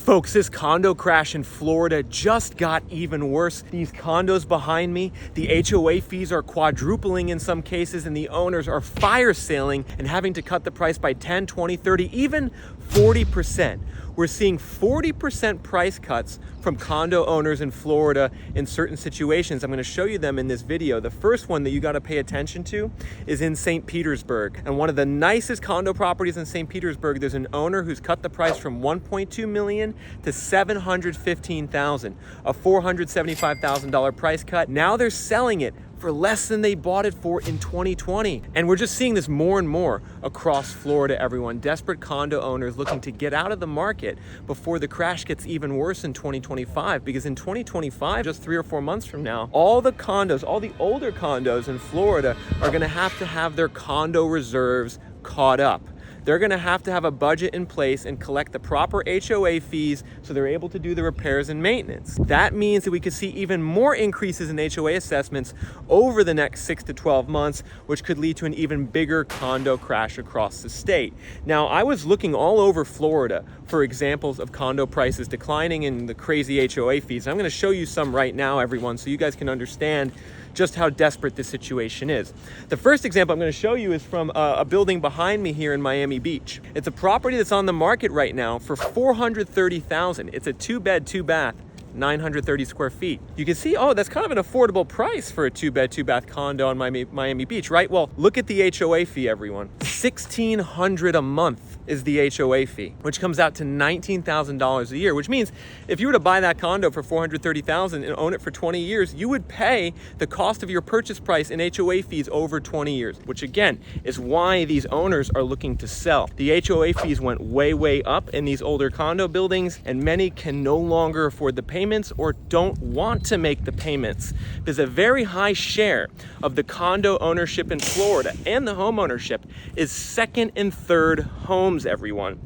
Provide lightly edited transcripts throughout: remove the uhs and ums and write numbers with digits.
Folks, this condo crash in Florida just got even worse. These condos behind me, the HOA fees are quadrupling in some cases, and the owners are fire selling and having to cut the price by 10, 20, 30, even 40%. We're seeing 40% price cuts from condo owners in Florida in certain situations. I'm going to show you them in this video. The first one that you got to pay attention to is in St. Petersburg. And one of the nicest condo properties in St. Petersburg, there's an owner who's cut the price from $1.2 million to $715,000, a $475,000 price cut. Now they're selling it for less than they bought it for in 2020. And we're just seeing this more and more across Florida, everyone. Desperate condo owners looking to get out of the market before the crash gets even worse in 2025. Because in 2025, just 3 or 4 months from now, all the condos, all the older condos in Florida are gonna have their condo reserves caught up. They're gonna have to have a budget in place and collect the proper HOA fees so they're able to do the repairs and maintenance. That means that we could see even more increases in HOA assessments over the next 6 to 12 months, which could lead to an even bigger condo crash across the state. Now, I was looking all over Florida for examples of condo prices declining and the crazy HOA fees. I'm gonna show you some right now, everyone, so you guys can understand just how desperate this situation is. The first example I'm going to show you is from a building behind me here in Miami Beach. It's a property that's on the market right now for $430,000. It's a 2-bed, 2-bath, 930 square feet. You can see, oh, that's kind of an affordable price for a 2-bed, 2-bath condo on Miami Beach, right? Well, look at the HOA fee, everyone. $1,600 a month is the HOA fee, which comes out to $19,000 a year, which means if you were to buy that condo for $430,000 and own it for 20 years, you would pay the cost of your purchase price in HOA fees over 20 years, which again is why these owners are looking to sell. The HOA fees went way up in these older condo buildings, and many can no longer afford the payments or don't want to make the payments. There's a very high share of the condo ownership in Florida and the home ownership is second and third homes, everyone.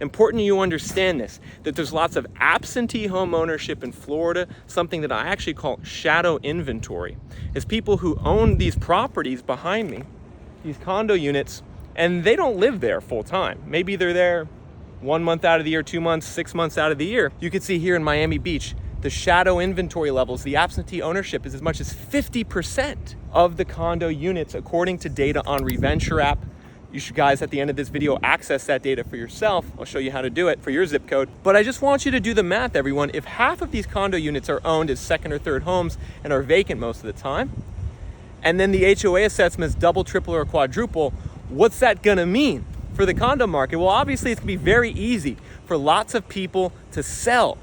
Important you understand this, that there's lots of absentee home ownership in Florida, something that I actually call shadow inventory. It's people who own these properties behind me, these condo units, and they don't live there full time. Maybe they're there 1 month out of the year, 2 months, 6 months out of the year. You can see here in Miami Beach, the shadow inventory levels, the absentee ownership is as much as 50% of the condo units, according to data on Reventure app. You should, guys, at the end of this video, access that data for yourself. I'll show you how to do it for your zip code. But I just want you to do the math, everyone. If half of these condo units are owned as second or third homes and are vacant most of the time, and then the HOA assessments double, triple, or quadruple, what's that gonna mean for the condo market? Well, obviously it's gonna be very easy for lots of people to sell.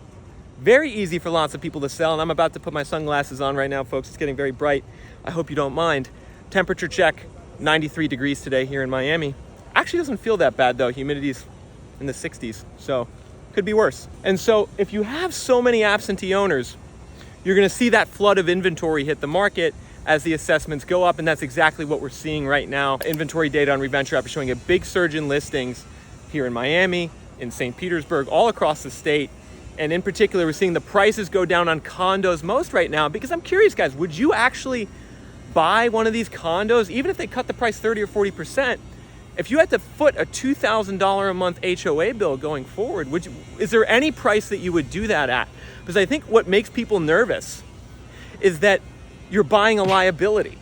Very easy for lots of people to sell. And I'm about to put my sunglasses on right now, folks. It's getting very bright. I hope you don't mind. Temperature check. 93 degrees today here in Miami. Actually doesn't feel that bad though. Humidity's in the 60s, so could be worse. And so if you have so many absentee owners, you're gonna see that flood of inventory hit the market as the assessments go up, and that's exactly what we're seeing right now. Inventory data on Reventure app is showing a big surge in listings here in Miami, in St. Petersburg, all across the state. And in particular, we're seeing the prices go down on condos most right now, because I'm curious, guys, would you actually buy one of these condos, even if they cut the price 30 or 40%, if you had to foot a $2,000 a month HOA bill going forward, is there any price that you would do that at? Because I think what makes people nervous is that you're buying a liability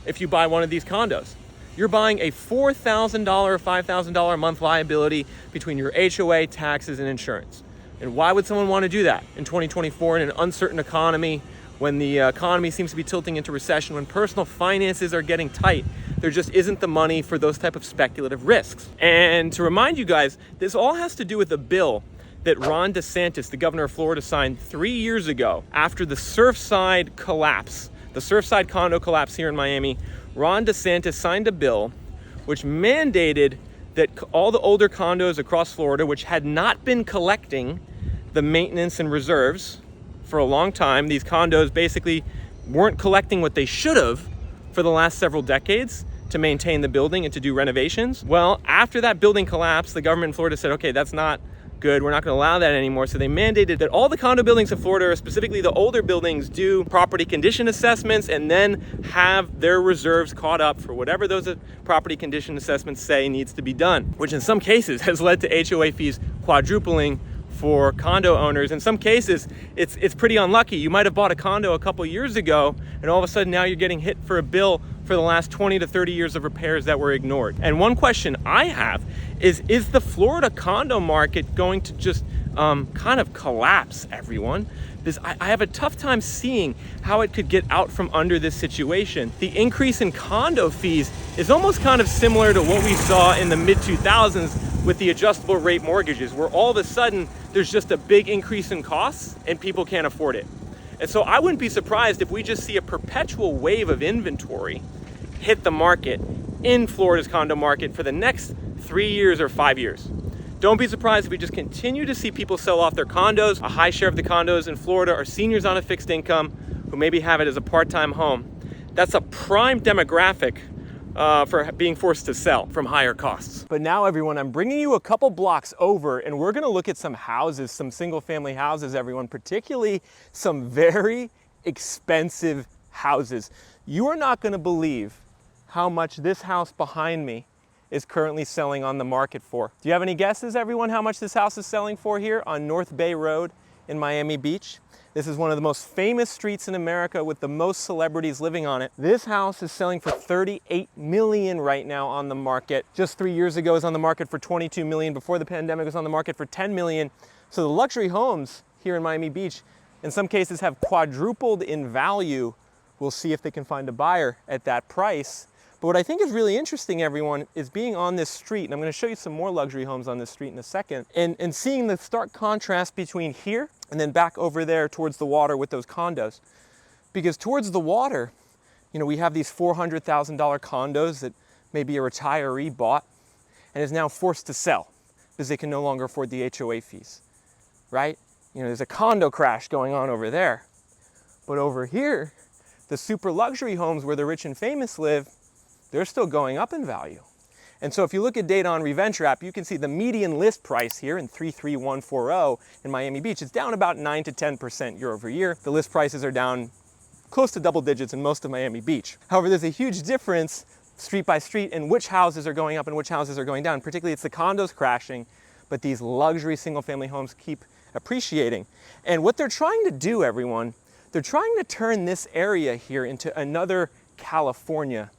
if you buy one of these condos. You're buying a $4,000 or $5,000 a month liability between your HOA, taxes, and insurance. And why would someone want to do that in 2024 in an uncertain economy, when the economy seems to be tilting into recession, when personal finances are getting tight? There just isn't the money for those type of speculative risks. And to remind you guys, this all has to do with a bill that Ron DeSantis, the governor of Florida, signed 3 years ago after the Surfside collapse, the Surfside condo collapse here in Miami. Ron DeSantis signed a bill which mandated that all the older condos across Florida, which had not been collecting the maintenance and reserves for a long time, these condos basically weren't collecting what they should have for the last several decades to maintain the building and to do renovations. Well, after that building collapsed, the government in Florida said, okay, that's not good. We're not going to allow that anymore. So they mandated that all the condo buildings in Florida, specifically the older buildings, do property condition assessments and then have their reserves caught up for whatever those property condition assessments say needs to be done, which in some cases has led to HOA fees quadrupling for condo owners. In some cases, it's pretty unlucky. You might have bought a condo a couple years ago, and all of a sudden now you're getting hit for a bill for the last 20 to 30 years of repairs that were ignored. And one question I have is the Florida condo market going to just kind of collapse, everyone? I have a tough time seeing how it could get out from under this situation. The increase in condo fees is almost kind of similar to what we saw in the mid-2000s with the adjustable rate mortgages, where all of a sudden there's just a big increase in costs and people can't afford it. And so I wouldn't be surprised if we just see a perpetual wave of inventory hit the market in Florida's condo market for the next 3 years or 5 years. Don't be surprised if we just continue to see people sell off their condos. A high share of the condos in Florida are seniors on a fixed income who maybe have it as a part-time home. That's a prime demographic for being forced to sell from higher costs. But now, everyone, I'm bringing you a couple blocks over, and we're gonna look at some houses, some single-family houses, everyone, particularly some very expensive houses. You are not gonna believe how much this house behind me is currently selling on the market for. Do you have any guesses, everyone, how much this house is selling for here on North Bay Road in Miami Beach? This is one of the most famous streets in America with the most celebrities living on it. This house is selling for $38 million right now on the market. Just 3 years ago, it was on the market for $22 million. Before the pandemic, it was on the market for $10 million. So the luxury homes here in Miami Beach, in some cases, have quadrupled in value. We'll see if they can find a buyer at that price. But what I think is really interesting, everyone, is being on this street, and I'm going to show you some more luxury homes on this street in a second, and seeing the stark contrast between here and then back over there towards the water with those condos. Because towards the water, you know, we have these $400,000 condos that maybe a retiree bought and is now forced to sell because they can no longer afford the HOA fees, right? You know, there's a condo crash going on over there. But over here, the super luxury homes where the rich and famous live, they're still going up in value. And so if you look at data on ReVenture, you can see the median list price here in 33140 in Miami Beach is down about 9 to 10% year over year. The list prices are down close to double digits in most of Miami Beach. However, there's a huge difference street by street in which houses are going up and which houses are going down. Particularly, it's the condos crashing, but these luxury single-family homes keep appreciating. And what they're trying to do, everyone, they're trying to turn this area here into another California,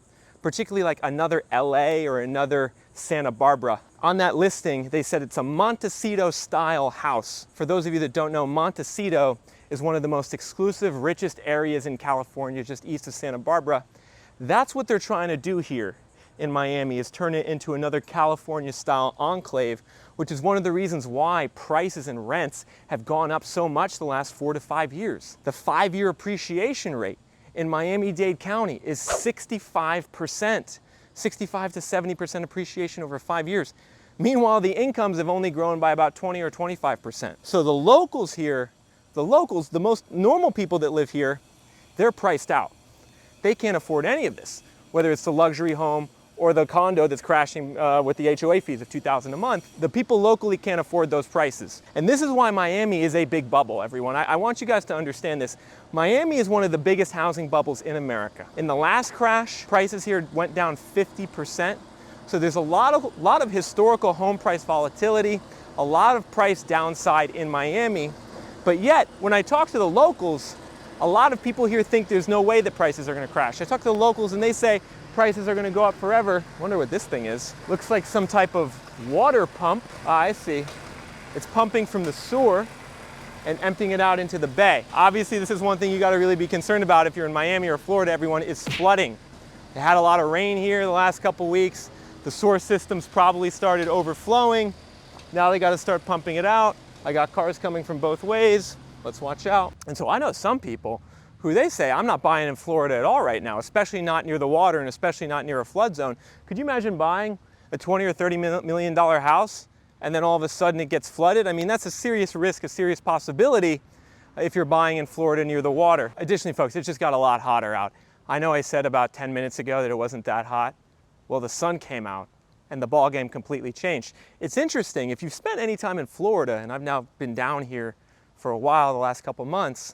particularly like another LA or another Santa Barbara. On that listing, they said it's a Montecito style house. For those of you that don't know, Montecito is one of the most exclusive, richest areas in California, just east of Santa Barbara. That's what they're trying to do here in Miami, is turn it into another California style enclave, which is one of the reasons why prices and rents have gone up so much the last 4 to 5 years. The 5-year appreciation rate in Miami-Dade County is 65%, 65 to 70% appreciation over 5 years. Meanwhile, the incomes have only grown by about 20 or 25%. So the locals here, the most normal people that live here, they're priced out. They can't afford any of this, whether it's the luxury home or the condo that's crashing with the HOA fees of $2,000 a month. The people locally can't afford those prices. And this is why Miami is a big bubble, everyone. I want you guys to understand this. Miami is one of the biggest housing bubbles in America. In the last crash, prices here went down 50%. So there's a lot of historical home price volatility, a lot of price downside in Miami. But yet, when I talk to the locals, a lot of people here think there's no way that prices are gonna crash. I talk to the locals and they say, prices are going to go up forever. Wonder what this thing is. Looks like some type of water pump. Ah, I see. It's pumping from the sewer and emptying it out into the bay. Obviously, this is one thing you got to really be concerned about if you're in Miami or Florida, everyone, is flooding. They had a lot of rain here the last couple weeks. The sewer systems probably started overflowing. Now they got to start pumping it out. I got cars coming from both ways. Let's watch out. And so I know some people who they say, I'm not buying in Florida at all right now, especially not near the water and especially not near a flood zone. Could you imagine buying a $20 or $30 million house and then all of a sudden it gets flooded? I mean, that's a serious risk, a serious possibility if you're buying in Florida near the water. Additionally, folks, it just got a lot hotter out. I know I said about 10 minutes ago that it wasn't that hot. Well, the sun came out and the ball game completely changed. It's interesting, if you've spent any time in Florida, and I've now been down here for a while, the last couple months,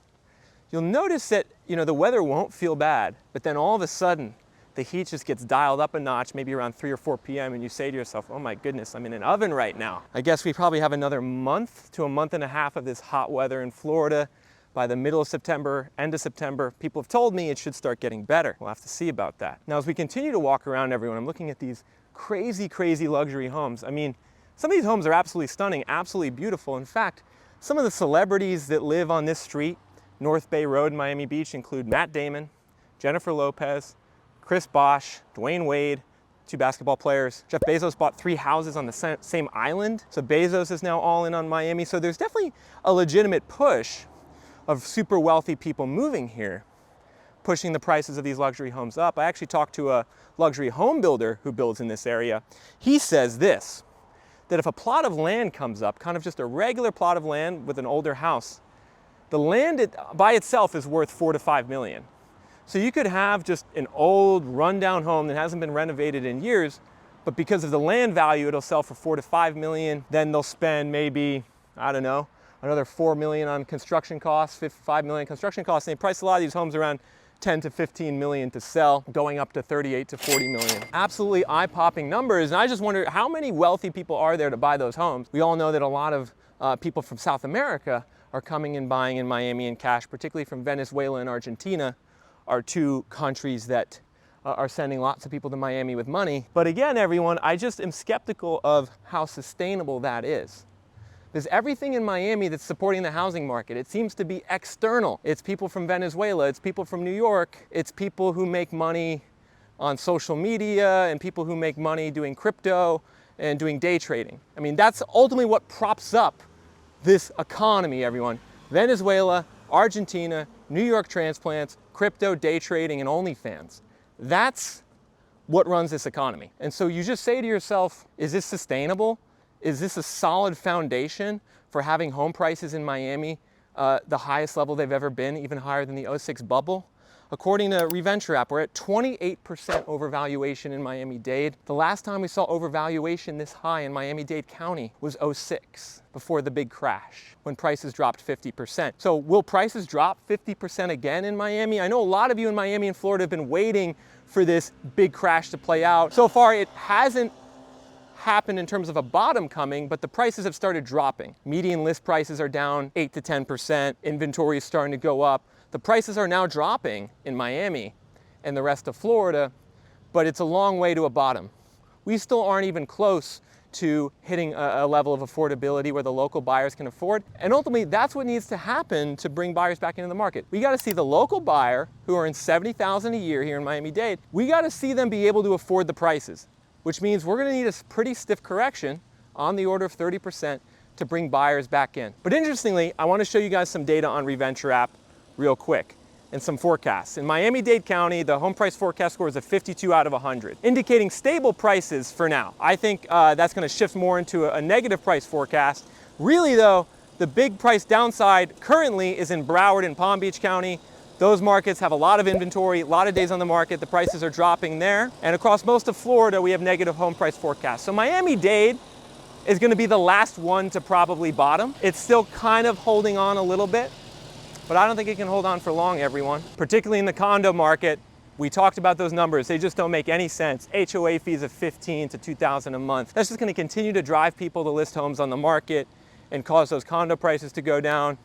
you'll notice that, you know, the weather won't feel bad, but then all of a sudden, the heat just gets dialed up a notch, maybe around 3 or 4 p.m. and you say to yourself, oh my goodness, I'm in an oven right now. I guess we probably have another month to a month and a half of this hot weather in Florida. By the middle of September, end of September, people have told me it should start getting better. We'll have to see about that. Now, as we continue to walk around, everyone, I'm looking at these crazy, crazy luxury homes. I mean, some of these homes are absolutely stunning, absolutely beautiful. In fact, some of the celebrities that live on this street, North Bay Road in Miami Beach, include Matt Damon, Jennifer Lopez, Chris Bosh, Dwayne Wade, 2 basketball players. Jeff Bezos bought 3 houses on the same island. So Bezos is now all in on Miami. So there's definitely a legitimate push of super wealthy people moving here, pushing the prices of these luxury homes up. I actually talked to a luxury home builder who builds in this area. He says this, that if a plot of land comes up, kind of just a regular plot of land with an older house, the land by itself is worth 4 to 5 million. So you could have just an old rundown home that hasn't been renovated in years, but because of the land value, it'll sell for 4 to 5 million. Then they'll spend maybe, I don't know, another 4 million on construction costs, 5 million construction costs. And they price a lot of these homes around 10 to 15 million to sell, going up to 38 to 40 million. Absolutely eye-popping numbers. And I just wonder how many wealthy people are there to buy those homes. We all know that a lot of people from South America are coming and buying in Miami in cash, particularly from Venezuela and Argentina, are 2 countries that are sending lots of people to Miami with money. But again, everyone, I just am skeptical of how sustainable that is. There's everything in Miami that's supporting the housing market. It seems to be external. It's people from Venezuela, it's people from New York, it's people who make money on social media and people who make money doing crypto and doing day trading. I mean, that's ultimately what props up this economy, everyone. Venezuela, Argentina, New York transplants, crypto, day trading, and OnlyFans. That's what runs this economy. And so you just say to yourself, is this sustainable? Is this a solid foundation for having home prices in Miami the highest level they've ever been, even higher than the '06 bubble? According to Reventure app, we're at 28% overvaluation in Miami-Dade. The last time we saw overvaluation this high in Miami-Dade County was '06, before the big crash, when prices dropped 50%. So will prices drop 50% again in Miami? I know a lot of you in Miami and Florida have been waiting for this big crash to play out. So far, it hasn't happened in terms of a bottom coming, but the prices have started dropping. Median list prices are down 8 to 10%. Inventory is starting to go up. The prices are now dropping in Miami and the rest of Florida, but it's a long way to a bottom. We still aren't even close to hitting a level of affordability where the local buyers can afford. And ultimately, that's what needs to happen to bring buyers back into the market. We gotta see the local buyer who earns $70,000 a year here in Miami-Dade, we gotta see them be able to afford the prices, which means we're gonna need a pretty stiff correction on the order of 30% to bring buyers back in. But interestingly, I wanna show you guys some data on Reventure app real quick and some forecasts. In Miami-Dade County, the home price forecast score is a 52 out of 100, indicating stable prices for now. I think that's gonna shift more into a negative price forecast. Really though, the big price downside currently is in Broward and Palm Beach County. Those markets have a lot of inventory, a lot of days on the market, the prices are dropping there. And across most of Florida, we have negative home price forecasts. So Miami-Dade is gonna be the last one to probably bottom. It's still kind of holding on a little bit, but I don't think it can hold on for long, everyone. Particularly in the condo market, we talked about those numbers. They just don't make any sense. HOA fees of $15,000 to $2,000 a month. That's just gonna continue to drive people to list homes on the market and cause those condo prices to go down.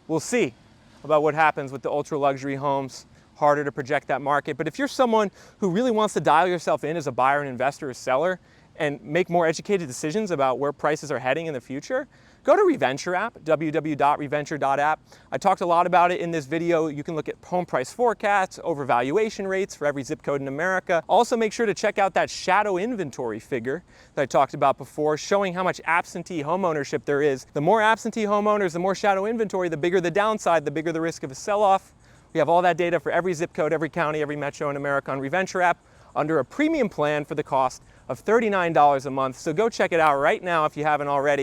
We'll see about what happens with the ultra luxury homes. Harder to project that market. But if you're someone who really wants to dial yourself in as a buyer, an investor, or seller, and make more educated decisions about where prices are heading in the future, go to Reventure app, www.reventure.app. I talked a lot about it in this video. You can look at home price forecasts, overvaluation rates for every zip code in America. Also make sure to check out that shadow inventory figure that I talked about before, showing how much absentee home ownership there is. The more absentee homeowners, the more shadow inventory, the bigger the downside, the bigger the risk of a sell-off. We have all that data for every zip code, every county, every metro in America on Reventure app under a premium plan for the cost of $39 a month. So go check it out right now if you haven't already.